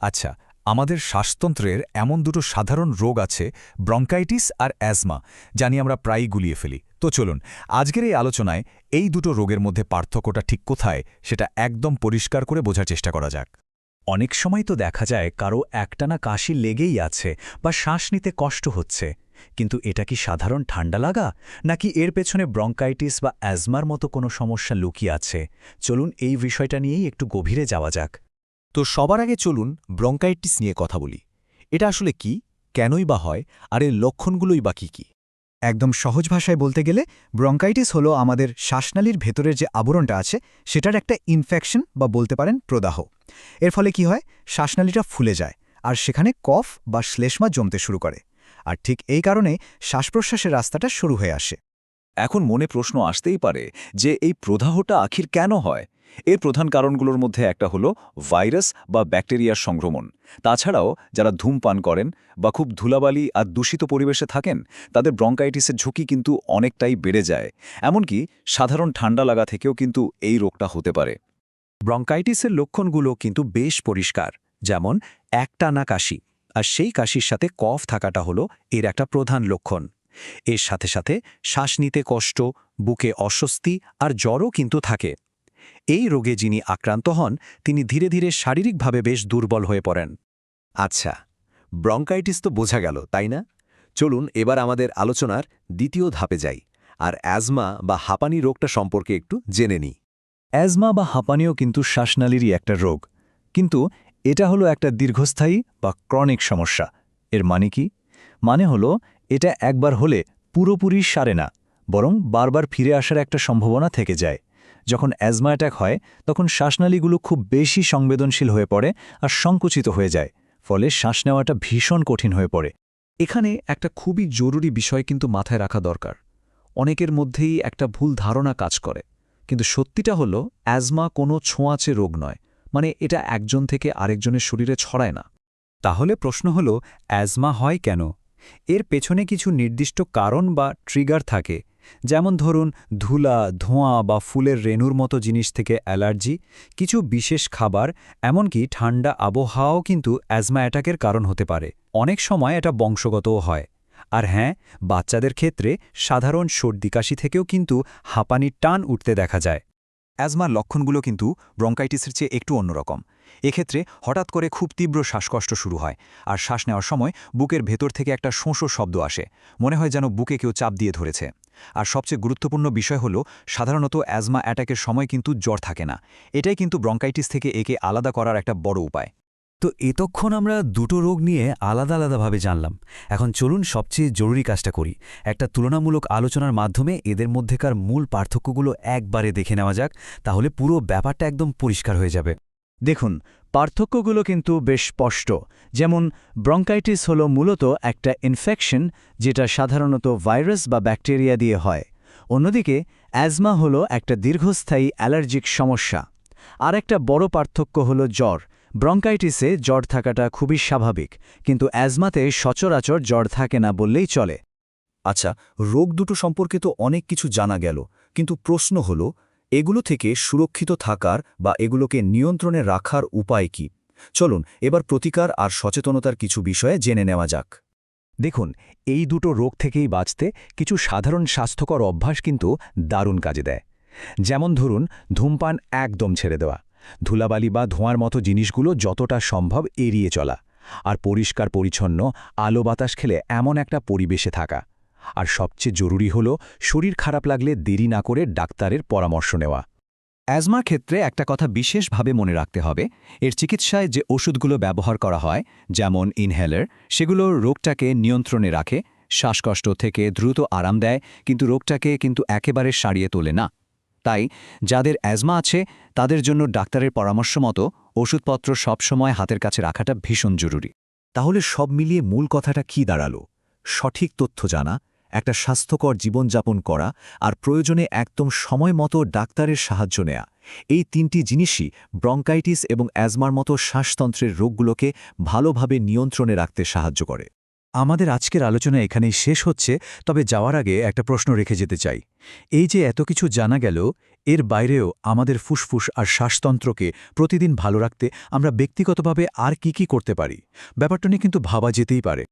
আচ্ছা, আমাদের শ্বাসতন্ত্রের এমন দুটো সাধারণ রোগ আছে, ব্রঙ্কাইটিস আর অ্যাজমা, জানি আমরা প্রায়ই গুলিয়ে ফেলি। তো চলুন, আজকের এই আলোচনায় এই দুটো রোগের মধ্যে পার্থক্যটা ঠিক কোথায় সেটা একদম পরিষ্কার করে বোঝার চেষ্টা করা যাক। অনেক সময় তো দেখা যায় কারো একটানা কাশি লেগেই আছে বা শ্বাস নিতে কষ্ট হচ্ছে, কিন্তু এটা কি সাধারণ ঠান্ডা লাগা, নাকি এর পেছনে ব্রঙ্কাইটিস বা অ্যাজমার মতো কোনো সমস্যা লুকিয়ে আছে? চলুন এই বিষয়টা নিয়েই একটু গভীরে যাওয়া যাক। তো সবার আগে চলুন ব্রঙ্কাইটিস নিয়ে কথা বলি। এটা আসলে কি, কেনই বা হয়, আর এর লক্ষণগুলোই বা কী কী? একদম সহজ ভাষায় বলতে গেলে ব্রঙ্কাইটিস হলো আমাদের শ্বাসনালীর ভেতরের যে আবরণটা আছে সেটার একটা ইনফেকশন বা বলতে পারেন প্রদাহ। এর ফলে কি হয়, শ্বাসনালীটা ফুলে যায় আর সেখানে কফ বা শ্লেষ্মা জমতে শুরু করে। আর ঠিক এই কারণে শ্বাসপ্রশ্বাসের রাস্তাটা শুরু হয়ে আসে। এখন মনে প্রশ্ন আসতেই পারে যে এই প্রদাহটা আখির কেন হয়। এর প্রধান কারণগুলোর মধ্যে একটা হলো ভাইরাস বা ব্যাকটেরিয়ার সংক্রমণ। তাছাড়াও যারা ধূমপান করেন বা খুব ধুলাবালি আর দূষিত পরিবেশে থাকেন, তাদের ব্রঙ্কাইটিসের ঝুঁকি কিন্তু অনেকটাই বেড়ে যায়। এমনকি সাধারণ ঠান্ডা লাগা থেকেও কিন্তু এই রোগটা হতে পারে। ব্রঙ্কাইটিসের লক্ষণগুলো কিন্তু বেশ পরিষ্কার, যেমন একটানা কাশি, আর সেই কাশির সাথে কফ থাকাটা হলো এর একটা প্রধান লক্ষণ। এর সাথে সাথে শ্বাস নিতে কষ্ট, বুকে অস্বস্তি আর জ্বরও কিন্তু থাকে। এই রোগে যিনি আক্রান্ত হন তিনি ধীরে ধীরে শারীরিকভাবে বেশ দুর্বল হয়ে পড়েন। আচ্ছা, ব্রঙ্কাইটিস তো বোঝা গেল, তাই না? চলুন এবার আমাদের আলোচনার দ্বিতীয় ধাপে যাই, আর অ্যাজমা বা হাঁপানি রোগটা সম্পর্কে একটু জেনে নিই। অ্যাজমা বা হাঁপানিও কিন্তু শ্বাসনালীরই একটা রোগ, কিন্তু এটা হলো একটা দীর্ঘস্থায়ী বা ক্রনিক সমস্যা। এর মানে কি? মানে হলো এটা একবার হলে পুরোপুরি সারে না, বরং বারবার ফিরে আসার একটা সম্ভাবনা থেকে যায়। যখন অ্যাজমা অ্যাটাক হয় তখন শ্বাসনালীগুলো খুব বেশি সংবেদনশীল হয়ে পড়ে আর সংকুচিত হয়ে যায়, ফলে শ্বাস নেওয়াটা ভীষণ কঠিন হয়ে পড়ে। এখানে একটা খুবই জরুরি বিষয় কিন্তু মাথায় রাখা দরকার। অনেকের মধ্যেই একটা ভুল ধারণা কাজ করে, কিন্তু সত্যিটা হলো অ্যাজমা কোনো ছোঁয়াচে রোগ নয়, মানে এটা একজন থেকে আরেকজনের শরীরে ছড়ায় না। তাহলে প্রশ্ন হলো, অ্যাজমা হয় কেন? এর পেছনে কিছু নির্দিষ্ট কারণ বা ট্রিগার থাকে, যেমন ধরুন ধুলা, ধোঁয়া বা ফুলের রেণুর মতো জিনিস থেকে অ্যালার্জি, কিছু বিশেষ খাবার, এমনকি ঠান্ডা আবহাওয়াও কিন্তু অ্যাজমা অ্যাটাকের কারণ হতে পারে। অনেক সময় এটা বংশগতও হয়। আর হ্যাঁ, বাচ্চাদের ক্ষেত্রে সাধারণ সর্দি কাশি থেকেও কিন্তু হাঁপানির টান উঠতে দেখা যায়। অ্যাজমার লক্ষণগুলো কিন্তু ব্রঙ্কাইটিসের চেয়ে একটু অন্যরকম। এক্ষেত্রে হঠাৎ করে খুব তীব্র শ্বাসকষ্ট শুরু হয়, আর শ্বাস নেওয়ার সময় বুকের ভেতর থেকে একটা শোঁসো শব্দ আসে, মনে হয় যেন বুকে কেউ চাপ দিয়ে ধরেছে। আর সবচেয়ে গুরুত্বপূর্ণ বিষয় হলো, সাধারণত অ্যাজমা অ্যাটাকের সময় কিন্তু জ্বর থাকে না। এটাই কিন্তু ব্রঙ্কাইটিস থেকে একে আলাদা করার একটা বড় উপায়। তো এতক্ষণ আমরা দুটো রোগ নিয়ে আলাদা আলাদাভাবে জানলাম। এখন চলুন সবচেয়ে জরুরি কাজটা করি, একটা তুলনামূলক আলোচনার মাধ্যমে এদের মধ্যেকার মূল পার্থক্যগুলো একবারে দেখে নেওয়া যাক, তাহলে পুরো ব্যাপারটা একদম পরিষ্কার হয়ে যাবে। দেখুন, পার্থক্যগুলো কিন্তু বেশ স্পষ্ট। যেমন ব্রঙ্কাইটিস হলো মূলত একটা ইনফেকশন, যেটা সাধারণত ভাইরাস বা ব্যাকটেরিয়া দিয়ে হয়। অন্যদিকে অ্যাজমা হলো একটা দীর্ঘস্থায়ী অ্যালার্জিক সমস্যা। আর একটা বড় পার্থক্য হলো জ্বর। ব্রঙ্কাইটিসে জ্বর থাকাটা খুবই স্বাভাবিক, কিন্তু অ্যাজমাতে সচরাচর জ্বর থাকে না বললেই চলে। আচ্ছা, রোগ দুটো সম্পর্কে তো অনেক কিছু জানা গেল, কিন্তু প্রশ্ন হলো এগুলো থেকে সুরক্ষিত থাকার বা এগুলোকে নিয়ন্ত্রণে রাখার উপায় কি? চলুন এবার প্রতিকার আর সচেতনতার কিছু বিষয়ে জেনে নেওয়া যাক। দেখুন, এই দুটো রোগ থেকেই বাঁচতে কিছু সাধারণ স্বাস্থ্যকর অভ্যাস কিন্তু দারুণ কাজে দেয়। যেমন ধরুন, ধূমপান একদম ছেড়ে দেওয়া, ধুলাবালি বা ধোঁয়ার মতো জিনিসগুলো যতটা সম্ভব এড়িয়ে চলা, আর পরিষ্কার পরিচ্ছন্ন আলো বাতাস খেলে এমন একটা পরিবেশে থাকা। আর সবচেয়ে জরুরি হলো শরীর খারাপ লাগলে দেরি না করে ডাক্তারের পরামর্শ নেওয়া। অ্যাজমার ক্ষেত্রে একটা কথা বিশেষভাবে মনে রাখতে হবে, এর চিকিৎসায় যে ওষুধগুলো ব্যবহার করা হয়, যেমন ইনহেলার, সেগুলো রোগটাকে নিয়ন্ত্রণে রাখে, শ্বাসকষ্ট থেকে দ্রুত আরাম দেয়, কিন্তু রোগটাকে কিন্তু একেবারে সারিয়ে তোলে না। তাই যাদের অ্যাজমা আছে তাদের জন্য ডাক্তারের পরামর্শ মতো ওষুধপত্র সবসময় হাতের কাছে রাখাটা ভীষণ জরুরি। তাহলে সব মিলিয়ে মূল কথাটা কি দাঁড়ালো? সঠিক তথ্য জানা, একটা স্বাস্থ্যকর জীবনযাপন করা, আর প্রয়োজনে একদম সময় মতো ডাক্তারের সাহায্য নেয়া, এই তিনটি জিনিসই ব্রঙ্কাইটিস এবং অ্যাজমার মতো শ্বাসতন্ত্রের রোগগুলোকে ভালোভাবে নিয়ন্ত্রণে রাখতে সাহায্য করে। আমাদের আজকের আলোচনা এখানেই শেষ হচ্ছে, তবে যাওয়ার আগে একটা প্রশ্ন রেখে যেতে চাই। এই যে এত কিছু জানা গেল, এর বাইরেও আমাদের ফুসফুস আর শ্বাসতন্ত্রকে প্রতিদিন ভালো রাখতে আমরা ব্যক্তিগতভাবে আর কি করতে পারি? ব্যাপারটা নিয়ে কিন্তু ভাবা যেতেই পারে।